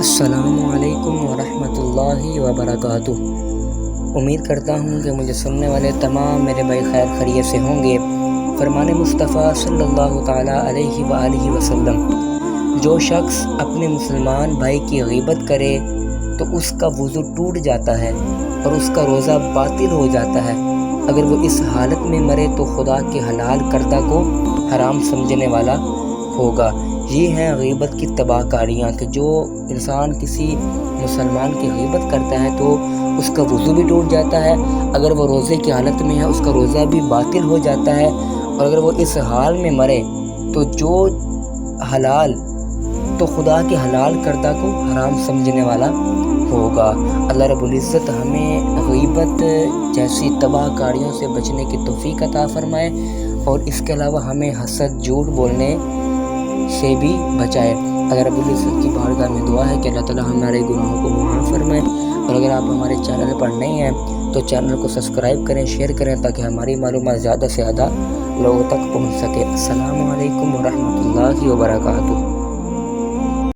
السلام علیکم ورحمۃ اللہ وبرکاتہ۔ امید کرتا ہوں کہ مجھے سننے والے تمام میرے بھائی خیر خیریت سے ہوں گے۔ فرمان مصطفیٰ صلی اللہ تعالیٰ علیہ وآلہ وسلم، جو شخص اپنے مسلمان بھائی کی غیبت کرے تو اس کا وضو ٹوٹ جاتا ہے اور اس کا روزہ باطل ہو جاتا ہے۔ اگر وہ اس حالت میں مرے تو خدا کے حلال کردہ کو حرام سمجھنے والا ہوگا۔ یہ ہیں غیبت کی تباہ کاریاں کہ جو انسان کسی مسلمان کی غیبت کرتا ہے تو اس کا وضو بھی ٹوٹ جاتا ہے، اگر وہ روزے کی حالت میں ہے اس کا روزہ بھی باطل ہو جاتا ہے، اور اگر وہ اس حال میں مرے تو جو حلال تو خدا کے حلال کردہ کو حرام سمجھنے والا ہوگا۔ اللہ رب العزت ہمیں غیبت جیسی تباہ کاریوں سے بچنے کی توفیق عطا فرمائے، اور اس کے علاوہ ہمیں حسد، جھوٹ بولنے سے بھی بچائے۔ اللہ رب العزت کی بارگاہ میں دعا ہے کہ اللہ تعالیٰ ہمارے گناہوں کو معاف فرمائے، اور اگر آپ ہمارے چینل پر نئے ہیں تو چینل کو سبسکرائب کریں، شیئر کریں، تاکہ ہماری معلومات زیادہ سے زیادہ لوگوں تک پہنچ سکے۔ السلام علیکم ورحمۃ اللہ وبرکاتہ۔